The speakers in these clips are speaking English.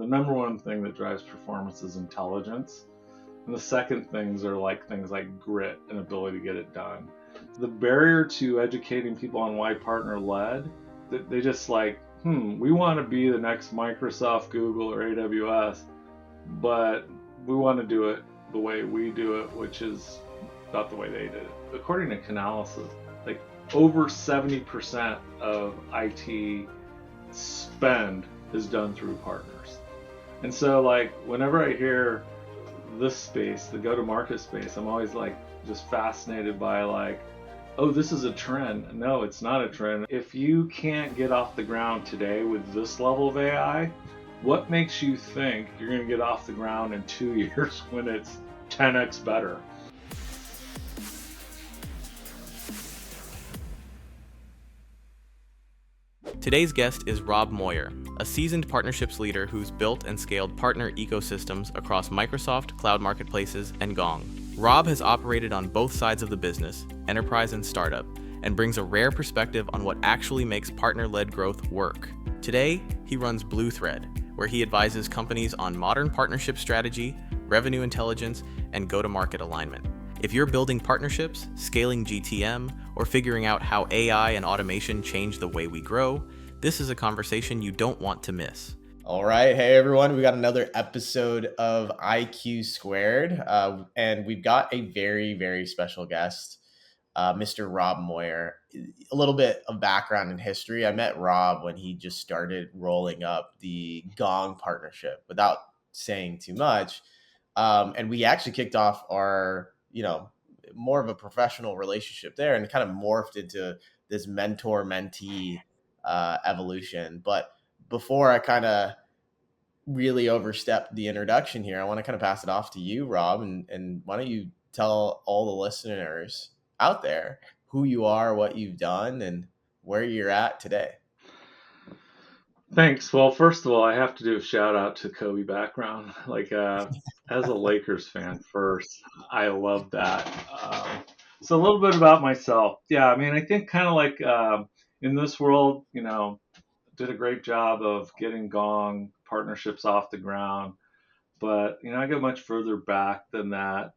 the number one thing that drives performance is intelligence. And the second things are like things like grit and ability to get it done. The barrier to educating people on why partner led, they just like, we want to be the next Microsoft, Google, or AWS, but we want to do it the way we do it, which is not the way they did it. According to Canalys, like over 70% of IT spend is done through partners. And so like whenever I hear this space, the go-to-market space, I'm always like just fascinated by like, oh, this is a trend. No, it's not a trend. If you can't get off the ground today with this level of AI, what makes you think you're going to get off the ground in 2 years when it's 10x better? Today's guest is Rob Moyer, a seasoned partnerships leader who's built and scaled partner ecosystems across Microsoft, cloud marketplaces, and Gong. Rob has operated on both sides of the business, enterprise and startup, and brings a rare perspective on what actually makes partner-led growth work. Today, he runs BlueThread, where he advises companies on modern partnership strategy, revenue intelligence, and go-to-market alignment. If you're building partnerships, scaling GTM, or figuring out how AI and automation change the way we grow, this is a conversation you don't want to miss. All right. Hey, everyone. We got another episode of iQ², and we've got a very, very special guest, Mr. Rob Moyer. A little bit of background and history. I met Rob when he just started rolling up the Gong partnership without saying too much. And we actually kicked off our, more of a professional relationship there, and it kind of morphed into this mentor-mentee evolution. But before I kind of really overstep the introduction here, I want to kind of pass it off to you, Rob, and why don't you tell all the listeners out there who you are, what you've done, and where you're at today. Thanks. Well, first of all, I have to do a shout out to Kobe background. Like, as a Lakers fan first, I love that. So a little bit about myself. Yeah, I mean, I think kind of like in this world, did a great job of getting Gong partnerships off the ground. But, I go much further back than that.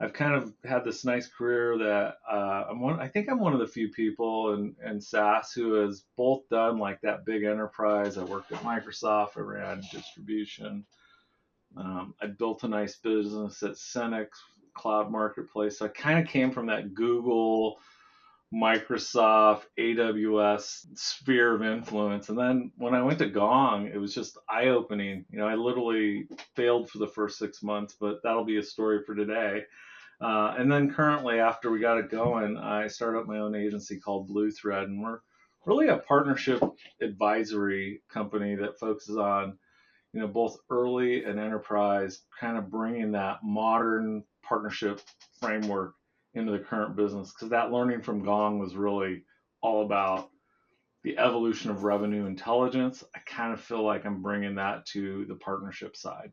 I've kind of had this nice career that I think I'm one of the few people in SaaS who has both done like that big enterprise. I worked at Microsoft. I ran distribution. I built a nice business at Cenex cloud marketplace. So I kind of came from that Google, Microsoft, AWS sphere of influence. And then when I went to Gong, it was just eye opening. I literally failed for the first 6 months, but that'll be a story for today. And then currently, after we got it going, I started up my own agency called BlueThread, and we're really a partnership advisory company that focuses on, both early and enterprise, kind of bringing that modern partnership framework into the current business, because that learning from Gong was really all about the evolution of revenue intelligence. I kind of feel like I'm bringing that to the partnership side.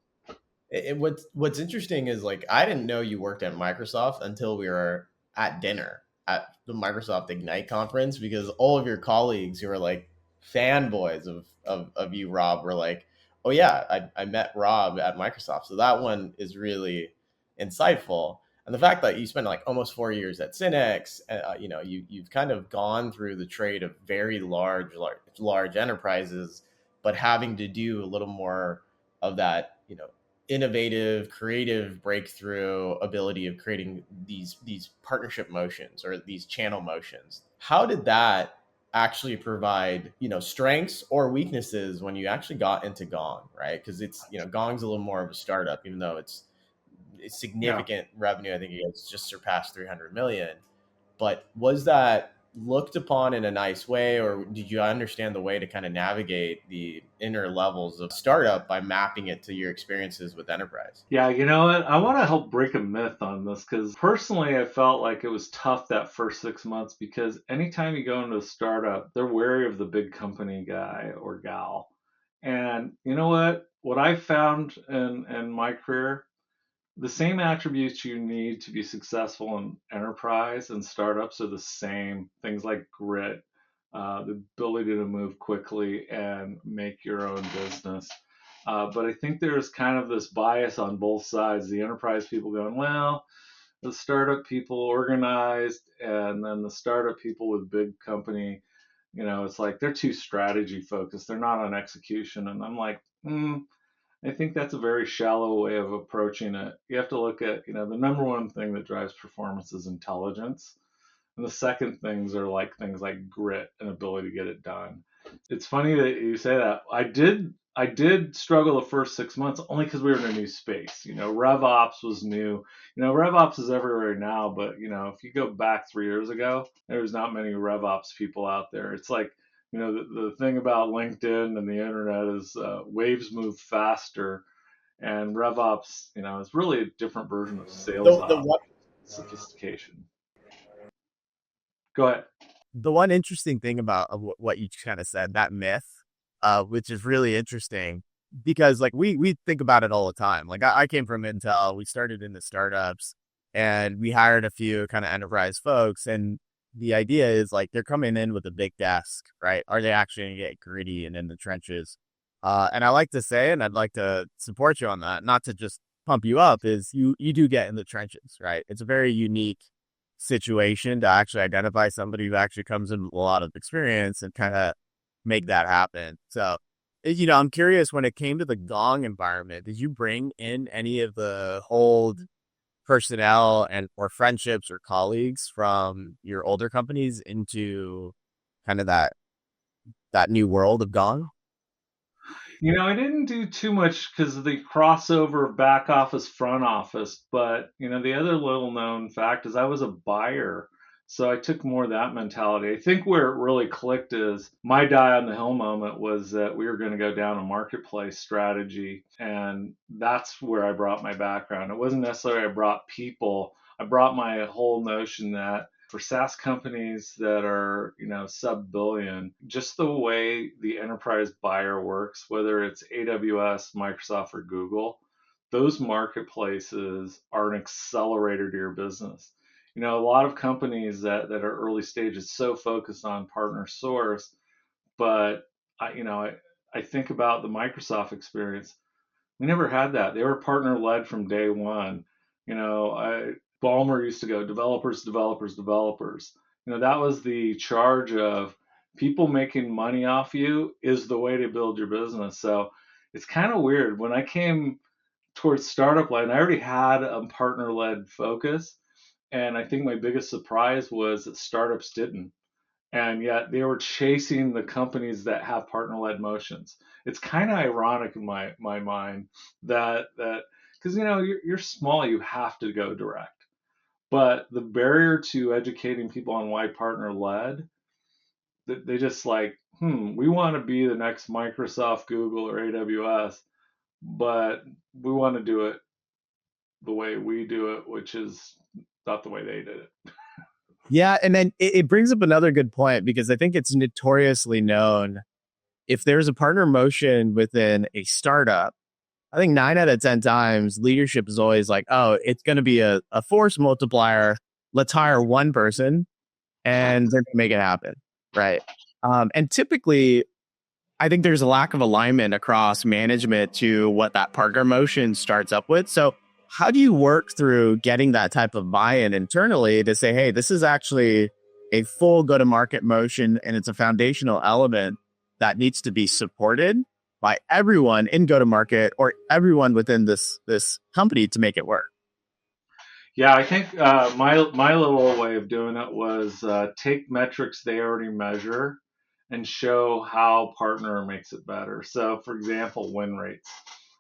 What's interesting is like I didn't know you worked at Microsoft until we were at dinner at the Microsoft Ignite conference, because all of your colleagues who are like fanboys of you, Rob, were like, oh yeah, I met Rob at Microsoft. So that one is really insightful. And the fact that you spent like almost 4 years at Cinex, you've kind of gone through the trade of very large enterprises, but having to do a little more of that, innovative, creative breakthrough ability of creating these partnership motions or these channel motions. How did that actually provide, strengths or weaknesses when you actually got into Gong, right? Because it's, Gong's a little more of a startup, even though it's significant revenue. I think you guys just surpassed 300 million. But was that looked upon in a nice way, or did you understand the way to kind of navigate the inner levels of startup by mapping it to your experiences with enterprise? Yeah, you know what? I want to help break a myth on this, because personally, I felt like it was tough that first 6 months, because anytime you go into a startup, they're wary of the big company guy or gal. And you know what? What I found in my career, the same attributes you need to be successful in enterprise and startups are the same. Things like grit, the ability to move quickly and make your own business. But I think there's kind of this bias on both sides. The enterprise people going, well, the startup people organized, and then the startup people with big company, it's like they're too strategy focused. They're not on execution. And I'm like, I think that's a very shallow way of approaching it. You have to look at, the number one thing that drives performance is intelligence. And the second things are like things like grit and ability to get it done. It's funny that you say that. I did struggle the first 6 months only because we were in a new space. RevOps was new. RevOps is everywhere now, but if you go back 3 years ago, there's not many RevOps people out there. It's like, the thing about LinkedIn and the internet is waves move faster, and RevOps, is really a different version of sales The ops one sophistication. Go ahead. The one interesting thing about what you kind of said, that myth, which is really interesting because like we think about it all the time. Like I came from Intel, we started in the startups and we hired a few kind of enterprise folks. And the idea is like, they're coming in with a big desk, right? Are they actually going to get gritty and in the trenches? And I like to say, and I'd like to support you on that, not to just pump you up, is you do get in the trenches, right? It's a very unique situation to actually identify somebody who actually comes in with a lot of experience and kind of make that happen. So, I'm curious, when it came to the Gong environment, did you bring in any of the old personnel and or friendships or colleagues from your older companies into kind of that new world of Gong? I didn't do too much because of the crossover back office, front office. But, the other little known fact is I was a buyer. So I took more of that mentality. I think where it really clicked is my die on the hill moment was that we were going to go down a marketplace strategy. And that's where I brought my background. It wasn't necessarily I brought people, I brought my whole notion that for SaaS companies that are, sub billion, just the way the enterprise buyer works, whether it's AWS, Microsoft, or Google, those marketplaces are an accelerator to your business. A lot of companies that are early stages so focused on partner source, but I think about the Microsoft experience. We never had that. They were partner led from day one. Ballmer used to go developers, developers, developers. That was the charge of people making money off you is the way to build your business. So it's kind of weird. When I came towards startup line, I already had a partner led focus. And I think my biggest surprise was that startups didn't. And yet they were chasing the companies that have partner led motions. It's kind of ironic in my mind that because you're small, you have to go direct. But the barrier to educating people on why partner led, they just like, we want to be the next Microsoft, Google, or AWS, but we want to do it the way we do it, which is not the way they did it. Yeah, and then it brings up another good point, because I think it's notoriously known, if there's a partner motion within a startup, I think 9 out of 10 times leadership is always like, oh, it's going to be a force multiplier. Let's hire one person and they're going to make it happen. Right. And typically, I think there's a lack of alignment across management to what that partner motion starts up with. So how do you work through getting that type of buy-in internally to say, hey, this is actually a full go-to-market motion and it's a foundational element that needs to be supported by everyone in go-to-market or everyone within this company to make it work? Yeah, I think my little way of doing it was take metrics they already measure and show how partner makes it better. So, for example, win rates.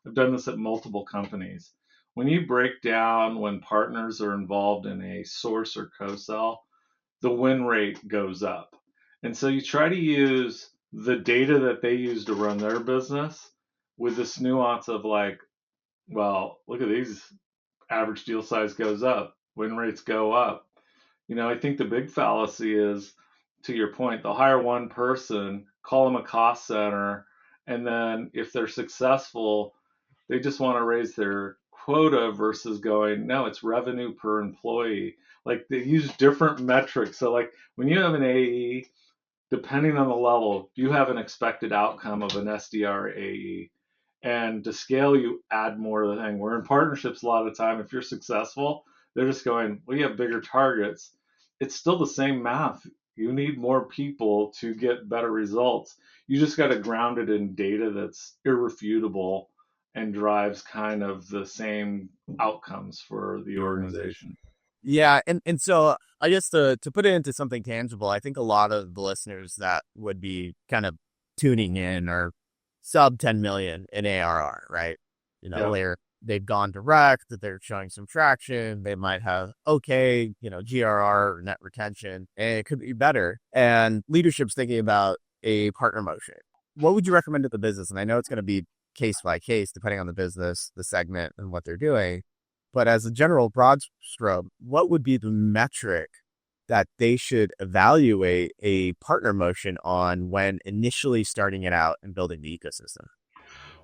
I've done this at multiple companies. When you break down when partners are involved in a source or co-sell, the win rate goes up. And so you try to use the data that they use to run their business with this nuance of like, well, look at these, average deal size goes up, win rates go up. I think the big fallacy is, to your point, they'll hire one person, call them a cost center, and then if they're successful, they just want to raise their quota versus going, no, it's revenue per employee. Like they use different metrics. So like when you have an AE, depending on the level, you have an expected outcome of an SDR AE. And to scale, you add more to the thing. We're in partnerships a lot of the time. If you're successful, they're just going, we have bigger targets. It's still the same math. You need more people to get better results. You just got to ground it in data that's irrefutable and drives kind of the same outcomes for the The organization. organization. Yeah, and so I guess to put it into something tangible, I think a lot of the listeners that would be kind of tuning in are sub 10 million in ARR, right? Yeah. They've gone direct, that they're showing some traction, they might have okay, GRR or net retention, and it could be better. And leadership's thinking about a partner motion. What would you recommend to the business? And I know it's going to be case by case, depending on the business, the segment, and what they're doing. But as a general broad stroke, what would be the metric that they should evaluate a partner motion on when initially starting it out and building the ecosystem?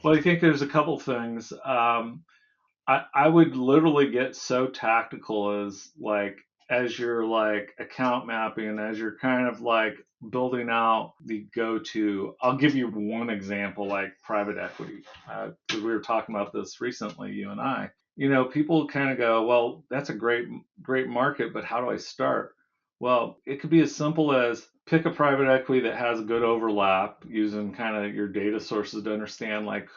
Well, I think there's a couple things. I would literally get so tactical as like as you're like account mapping, as you're kind of like building out the go-to. I'll give you one example, like private equity, because we were talking about this recently, you and I. People kind of go, well, that's a great market, but how do I start? Well, it could be as simple as pick a private equity that has a good overlap using kind of your data sources to understand like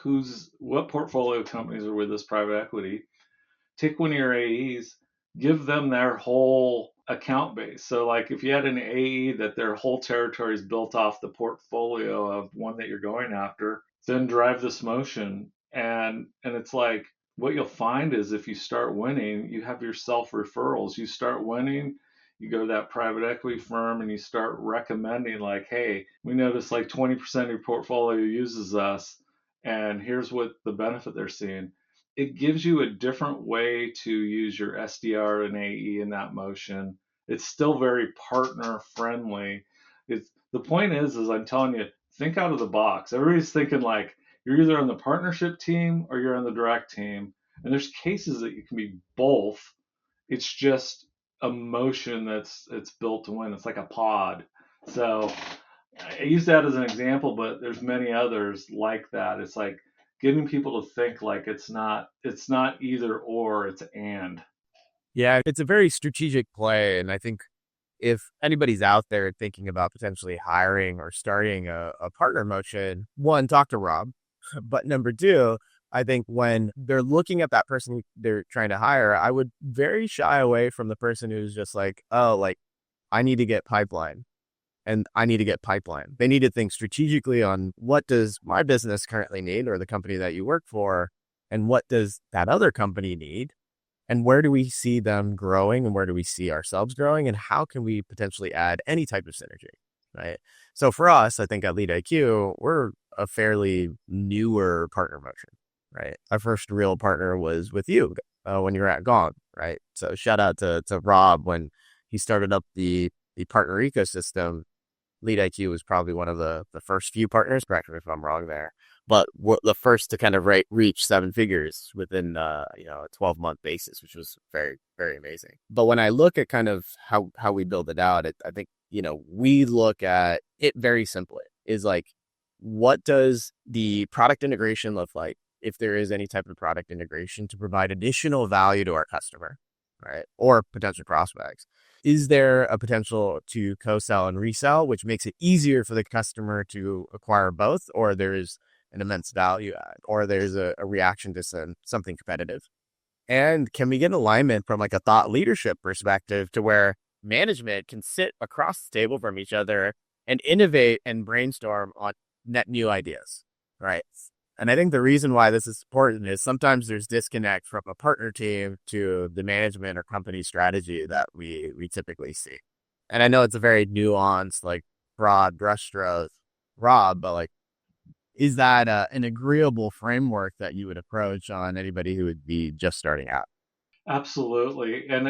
what portfolio companies are with this private equity. Take one of your AEs, give them their whole account base. So like if you had an AE that their whole territory is built off the portfolio of one that you're going after, then drive this motion. And it's like what you'll find is if you start winning, you have your self referrals. You start winning, you go to that private equity firm and you start recommending like, hey, we notice like 20% of your portfolio uses us, and here's what the benefit they're seeing. It gives you a different way to use your SDR and AE in that motion. It's still very partner friendly. It's the point is I'm telling you, think out of the box. Everybody's thinking like you're either on the partnership team or you're on the direct team. And there's cases that you can be both. It's just a motion that's it's built to win. It's like a pod. So I use that as an example, but there's many others like that. It's like getting people to think like it's not either or, it's and. Yeah, it's a very strategic play. And I think if anybody's out there thinking about potentially hiring or starting a partner motion, one, talk to Rob. But number two, I think when they're looking at that person they're trying to hire, I would very shy away from the person who's just like, oh, like I need to get pipeline and I need to get pipeline. They need to think strategically on what does my business currently need or the company that you work for, and what does that other company need, and where do we see them growing and where do we see ourselves growing, and how can we potentially add any type of synergy, right? So for us, I think at Lead IQ, we're a fairly newer partner motion, right? Our first real partner was with you when you were at Gong, right? So shout out to Rob when he started up the partner ecosystem. Lead IQ was probably one of the first few partners. Correct me if I'm wrong there, but we're the first to kind of reach seven figures within a 12-month basis, which was very, very amazing. But when I look at kind of how we build it out, I think we look at it very simply. Is like, what does the product integration look like, if there is any type of product integration to provide additional value to our customer, right, or potential prospects? Is there a potential to co-sell and resell, which makes it easier for the customer to acquire both, or there's an immense value add, or there's a reaction to something competitive? And can we get alignment from like a thought leadership perspective to where management can sit across the table from each other and innovate and brainstorm on net new ideas, right? And I think the reason why this is important is sometimes there's disconnect from a partner team to the management or company strategy that we typically see. And I know it's a very nuanced, like broad brushstroke, Rob, but like, is that an agreeable framework that you would approach on anybody who would be just starting out? Absolutely. And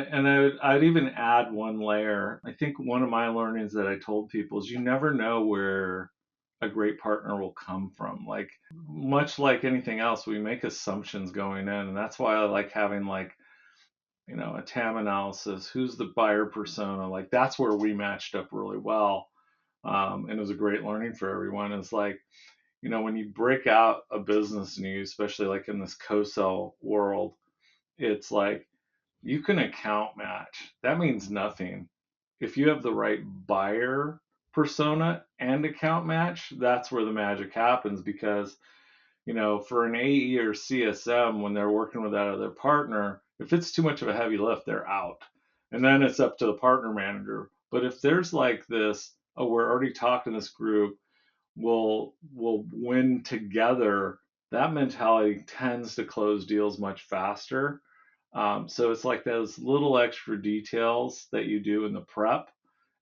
I'd even add one layer. I think one of my learnings that I told people is you never know where a great partner will come from. Like much like anything else, we make assumptions going in, and that's why I like having like a TAM analysis. Who's the buyer persona? Like that's where we matched up really well, and it was a great learning for everyone. It's like when you break out a business news, especially like in this co-sell world, it's like you can account match. That means nothing. If you have the right buyer persona and account match, that's where the magic happens because for an AE or CSM, when they're working with that other partner, if it's too much of a heavy lift, they're out. And then it's up to the partner manager. But if there's like this, oh, we're already talking to this group, we'll win together, that mentality tends to close deals much faster. So it's like those little extra details that you do in the prep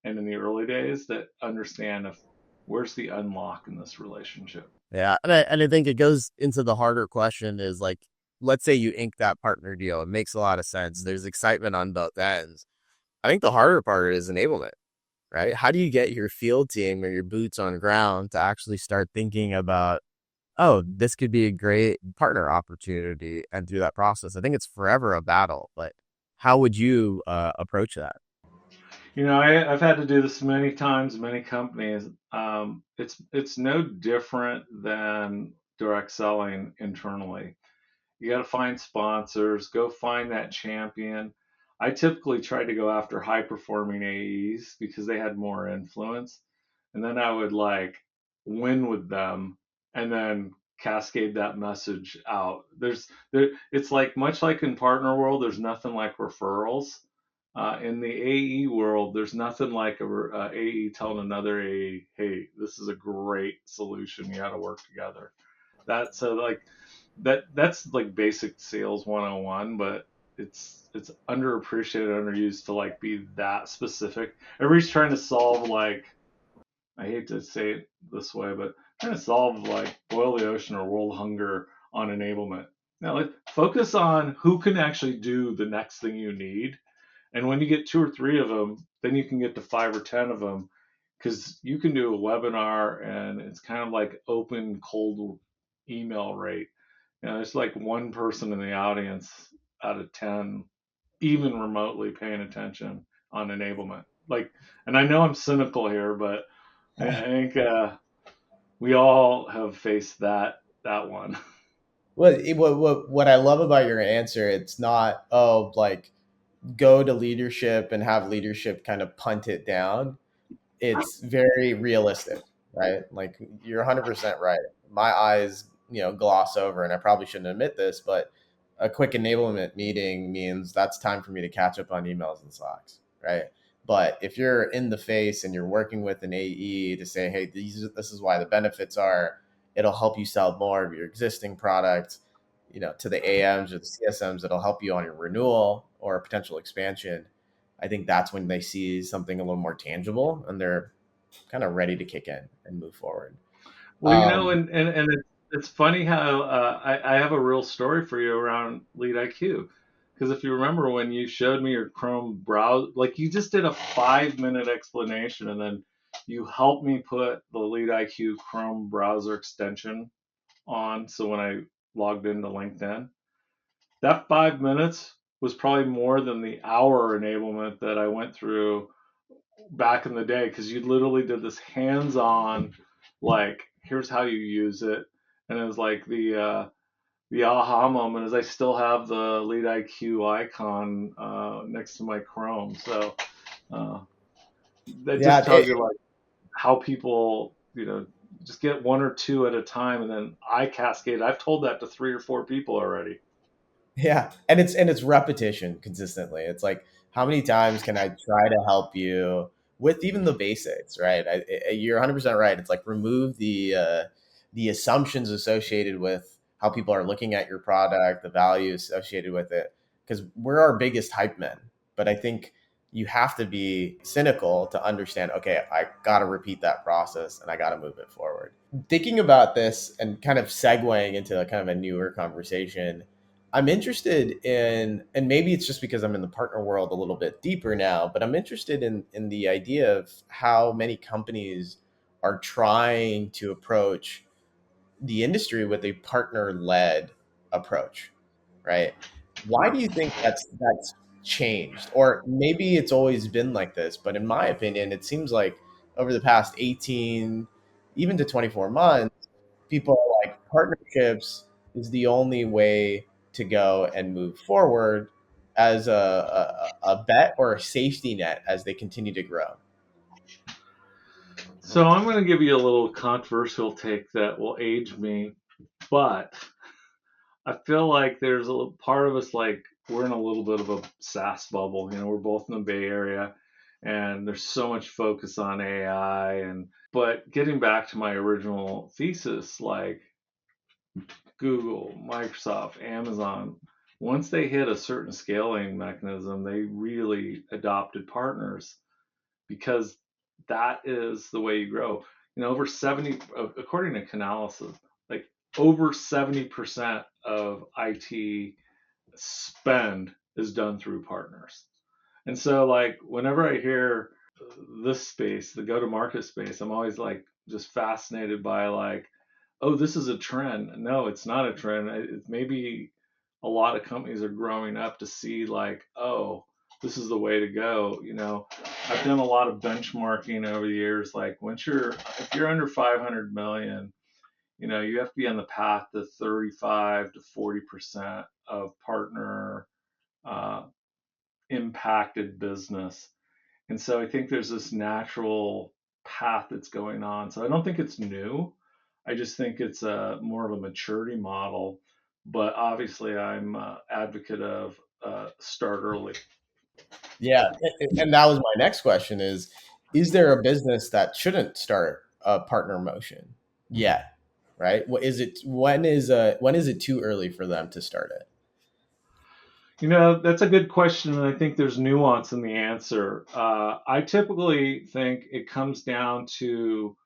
and in the early days that understand if where's the unlock in this relationship. Yeah. And I think it goes into the harder question is like, let's say you ink that partner deal. It makes a lot of sense. There's excitement on both ends. I think the harder part is enablement, right? How do you get your field team or your boots on ground to actually start thinking about, oh, this could be a great partner opportunity and through that process? I think it's forever a battle, but how would you approach that? I've had to do this many times, many companies. It's no different than direct selling internally. You got to find sponsors, go find that champion. I typically try to go after high performing AEs because they had more influence. And then I would like win with them and then cascade that message out. It's like much like in partner world, there's nothing like referrals. In the AE world, there's nothing like a AE telling another AE, "Hey, this is a great solution. You got to work together." That's like basic sales 101, but it's underappreciated, underused to like be that specific. Everybody's trying to solve like, I hate to say it this way, but trying to solve like boil the ocean or world hunger on enablement. Now, like, focus on who can actually do the next thing you need, and when you get two or three of them, then you can get to 5 or 10 of them, because you can do a webinar and it's kind of like open cold email rate. There's like one person in the audience out of 10 even remotely paying attention on enablement. Like, and I know I'm cynical here, but I think we all have faced that one. What I love about your answer, it's not, oh, like go to leadership and have leadership kind of punt it down. It's very realistic, right? Like you're 100% right. My eyes, gloss over, and I probably shouldn't admit this, but a quick enablement meeting means that's time for me to catch up on emails and Slacks, right? But if you're in the face and you're working with an AE to say, hey, this is why the benefits are, it'll help you sell more of your existing product, to the AMs or the CSMs, it'll help you on your renewal or potential expansion. I think that's when they see something a little more tangible and they're kind of ready to kick in and move forward. Well, Um, and it's funny how I have a real story for you around Lead IQ. Because if you remember when you showed me your Chrome browser, like you just did a 5 minute explanation and then you helped me put the Lead IQ Chrome browser extension on. So when I logged into LinkedIn, that 5 minutes was probably more than the hour enablement that I went through back in the day, because you literally did this hands-on, like here's how you use it, and it was like the aha moment is I still have the Lead IQ icon next to my Chrome. So uh, that yeah, just tells you like how people just get one or two at a time, and then I cascade. I've told that to 3 or 4 people already. yeah, and it's repetition consistently. It's like how many times can I try to help you with even the basics, right? You're 100% right. It's like remove the assumptions associated with how people are looking at your product, the value associated with it, because we're our biggest hype men. But I think you have to be cynical to understand. Okay, I got to repeat that process and I got to move it forward. Thinking about this and kind of segueing into a kind of a newer conversation, I'm interested in, and maybe it's just because I'm in the partner world a little bit deeper now, but I'm interested in the idea of how many companies are trying to approach the industry with a partner led approach, right? Why do you think that's changed? Or maybe it's always been like this, but in my opinion, it seems like over the past 18, even to 24 months, people are like, partnerships is the only way to go and move forward as a bet or a safety net as they continue to grow. So I'm going to give you a little controversial take that will age me, but I feel like there's a part of us like we're in a little bit of a SaaS bubble. You know, we're both in the Bay Area, and there's so much focus on AI. And but getting back to my original thesis, like Google, Microsoft, Amazon, once they hit a certain scaling mechanism, they really adopted partners because that is the way you grow. You know, over 70, according to Canalys, like over 70% of IT spend is done through partners. And so, like, whenever I hear this space, the go to market space, I'm always like just fascinated by, like, oh, this is a trend. No, it's not a trend. It's maybe a lot of companies are growing up to see, like, oh, this is the way to go. You know, I've done a lot of benchmarking over the years. Like, if you're under 500 million, you know, you have to be on the path to 35 to 40% of partner uh, impacted business. And so I think there's this natural path that's going on. So I don't think it's new. I just think it's more of a maturity model. But obviously, I'm advocate of start early. Yeah, and that was my next question: is there a business that shouldn't start a partner motion yet? Right? What is it? When is it too early for them to start it? You know, that's a good question, and I think there's nuance in the answer. I typically think it comes down to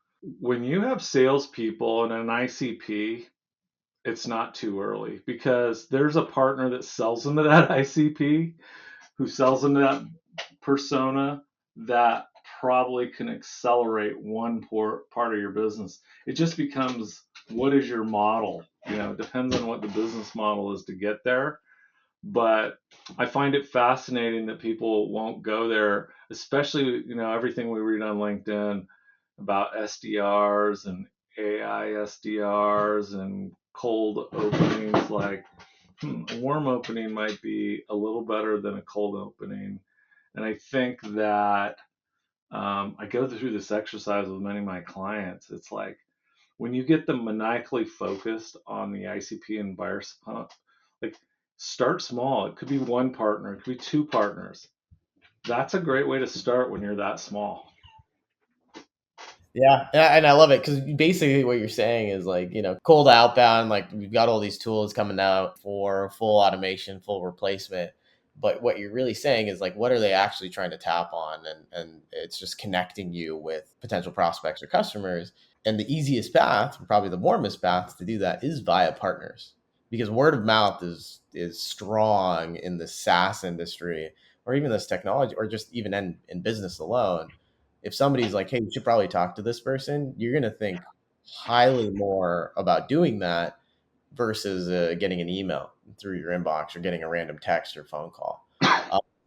when you have salespeople and an ICP, it's not too early because there's a partner that sells into that ICP who sells into that persona that probably can accelerate one part of your business. It just becomes, what is your model? You know, it depends on what the business model is to get there. But I find it fascinating that people won't go there, especially, you know, everything we read on LinkedIn about SDRs and AI SDRs and cold openings. Like, a warm opening might be a little better than a cold opening. And I think that I go through this exercise with many of my clients. It's like when you get them maniacally focused on the ICP and buyer pump, like start small. It could be one partner, it could be two partners. That's a great way to start when you're that small. Yeah, and I love it because basically what you're saying is like, cold outbound, like we've got all these tools coming out for full automation, full replacement. But what you're really saying is like, what are they actually trying to tap on? And it's just connecting you with potential prospects or customers. And the easiest path, probably the warmest path to do that is via partners because word of mouth is strong in the SaaS industry or even this technology or just even in business alone. If somebody's like, hey, you should probably talk to this person, you're going to think highly more about doing that versus getting an email through your inbox or getting a random text or phone call.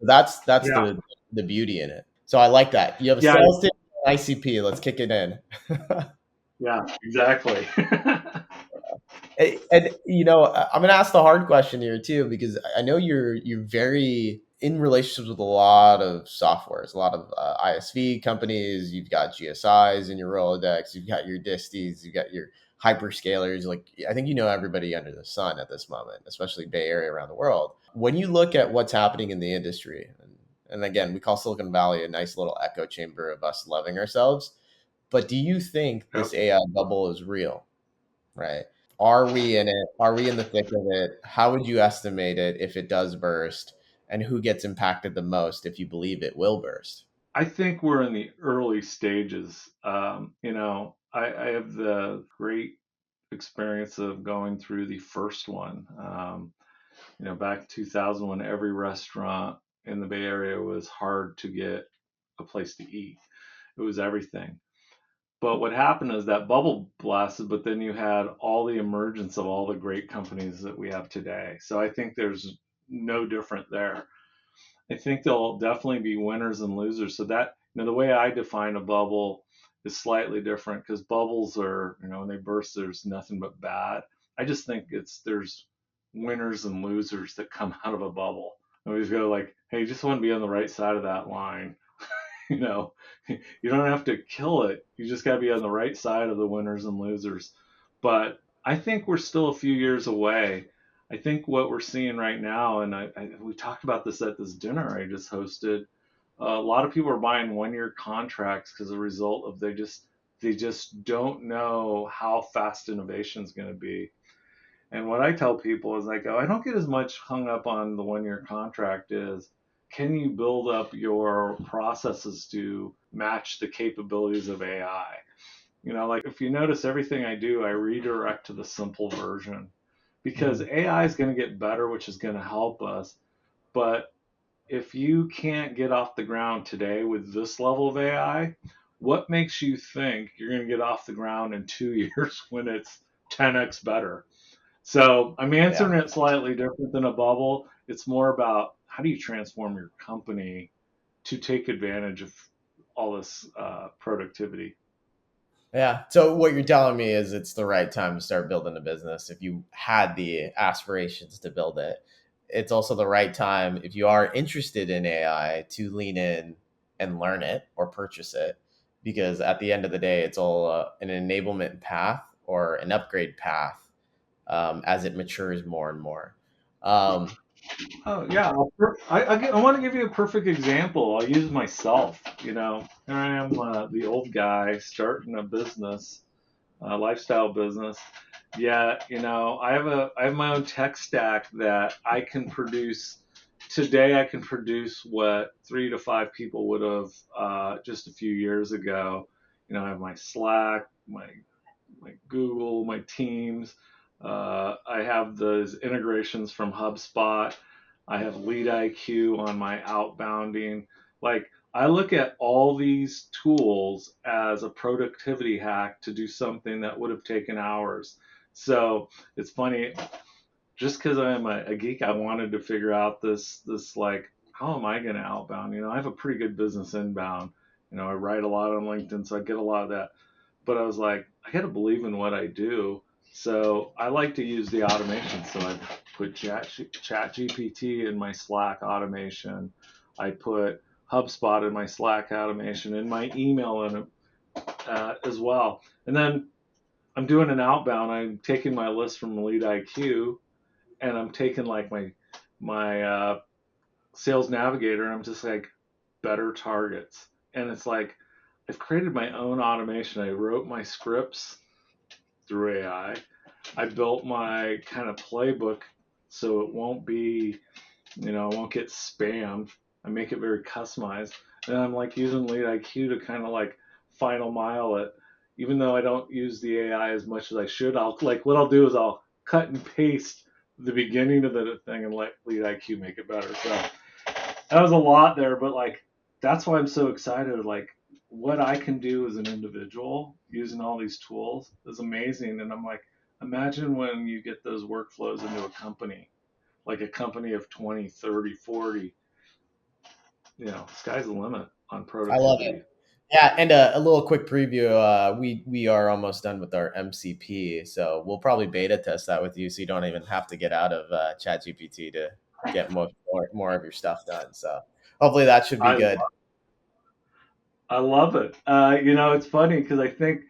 That's Yeah. the beauty in it. So I like that. You have a Yeah. sales team, ICP. Let's kick it in. Yeah, exactly. And I'm gonna ask the hard question here too, because I know you're very in relationships with a lot of softwares, a lot of ISV companies. You've got GSIs in your Rolodex. You've got your disties. You've got your hyperscalers. Like I think you know everybody under the sun at this moment, especially Bay Area around the world. When you look at what's happening in the industry, and again, we call Silicon Valley a nice little echo chamber of us loving ourselves. But do you think Yep. this AI bubble is real? Right? Are we in it? Are we in the thick of it? How would you estimate it if it does burst? And who gets impacted the most if you believe it will burst? I think we're in the early stages. You know, I have the great experience of going through the first one. You know, back in 2000 when every restaurant in the Bay Area was hard to get a place to eat. It was everything. But what happened is that bubble blasted, but then you had all the emergence of all the great companies that we have today. So I think there's no different there. I think there'll definitely be winners and losers. So that, you know, the way I define a bubble is slightly different because bubbles are, when they burst, there's nothing but bad. I just think there's winners and losers that come out of a bubble. And we just go like, hey, you just want to be on the right side of that line. you know, you don't have to kill it. You just got to be on the right side of the winners and losers. But I think we're still a few years away. I think what we're seeing right now, and we talked about this at this dinner I just hosted. A lot of people are buying 1-year contracts because a result of they just don't know how fast innovation is going to be. And what I tell people is I go, I don't get as much hung up on the 1-year contract is can you build up your processes to match the capabilities of AI? Like if you notice everything I do, I redirect to the simple version because AI is going to get better, which is going to help us. But if you can't get off the ground today with this level of AI, what makes you think you're going to get off the ground in 2 years when it's 10x better? So I'm answering Yeah. it slightly different than a bubble. It's more about how do you transform your company to take advantage of all this productivity. Yeah. So what you're telling me is it's the right time to start building a business if you had the aspirations to build it. It's also the right time if you are interested in AI to lean in and learn it or purchase it because at the end of the day it's all an enablement path or an upgrade path as it matures more and more. Um, Oh yeah, I want to give you a perfect example. I'll use myself. Here I am, the old guy starting a business, a lifestyle business. Yeah, I have my own tech stack that I can produce. Today, I can produce what 3 to 5 people would have just a few years ago. I have my Slack, my Google, my Teams. I have those integrations from HubSpot. I have Lead IQ on my outbounding. Like I look at all these tools as a productivity hack to do something that would have taken hours. So it's funny, just because I'm a geek, I wanted to figure out this like how am I going to outbound? I have a pretty good business inbound. I write a lot on LinkedIn, so I get a lot of that. But I was like, I got to believe in what I do. So I like to use the automation. So I put Chat GPT in my Slack automation. I put HubSpot in my Slack automation, and my email in it as well. And then I'm doing an outbound. I'm taking my list from Lead IQ, and I'm taking like my Sales Navigator. And I'm just like better targets, and it's like I've created my own automation. I wrote my scripts through AI. I built my kind of playbook so it won't be, it won't get spammed. I make it very customized. And I'm like using Lead IQ to kind of like final mile it. Even though I don't use the AI as much as I should, what I'll do is I'll cut and paste the beginning of the thing and let Lead IQ make it better. So that was a lot there, but like that's why I'm so excited. Like what I can do as an individual using all these tools is amazing. And I'm like, imagine when you get those workflows into a company, like a company of 20, 30, 40, sky's the limit on I love it. productivity. Yeah, and a little quick preview. We are almost done with our MCP, so we'll probably beta test that with you, so you don't even have to get out of ChatGPT to get more of your stuff done. So hopefully that should be I, good. I love it. It's funny because I think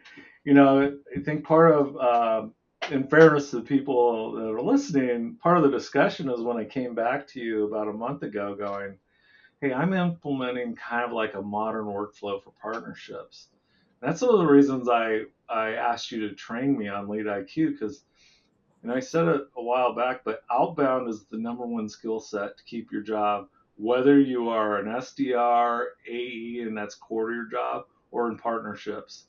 part of, in fairness to the people that are listening, part of the discussion is when I came back to you about a month ago going, hey, I'm implementing kind of like a modern workflow for partnerships. That's one of the reasons I asked you to train me on Lead IQ because, I said it a while back, but outbound is the number one skill set to keep your job, whether you are an SDR, AE, and that's core to your job, or in partnerships.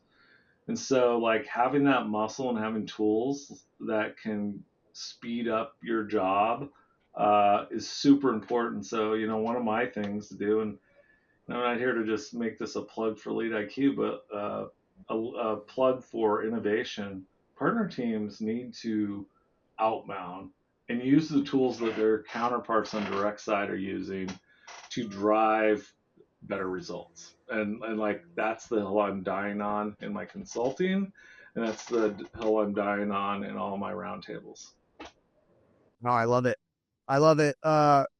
And so, like, having that muscle and having tools that can speed up your job is super important. So, one of my things to do, and I'm not here to just make this a plug for Lead IQ, but a plug for innovation. Partner teams need to outbound and use the tools that their counterparts on direct side are using to drive better results. And like that's the hill I'm dying on in my consulting, and that's the hill I'm dying on in all my roundtables. No, I love it. I love it.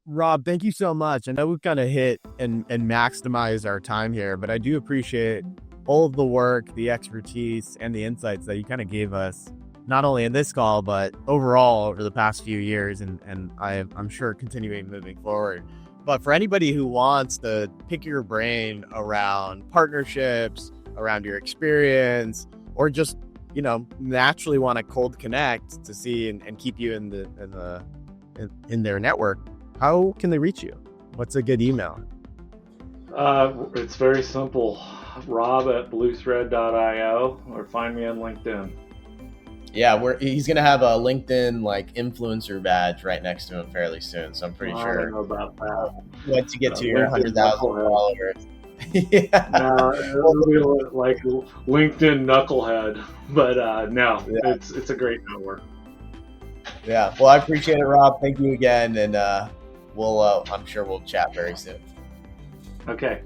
Rob, thank you so much. I know we've kind of hit and maximized our time here, but I do appreciate all of the work, the expertise, and the insights that you kind of gave us, not only in this call, but overall over the past few years, and I'm sure continuing moving forward. But for anybody who wants to pick your brain around partnerships, around your experience, or just, you know, naturally want to cold connect to see and keep you in their network, how can they reach you? What's a good email? It's very simple. Rob@BlueThread.io, or find me on LinkedIn. Yeah, he's gonna have a LinkedIn like influencer badge right next to him fairly soon. So I'm pretty I sure don't know about that. once you get to your LinkedIn 100,000 knucklehead. followers. Yeah. It'll be like LinkedIn knucklehead, but no, Yeah. it's a great network. Yeah. Well, I appreciate it, Rob. Thank you again, and I'm sure we'll chat very soon. Okay.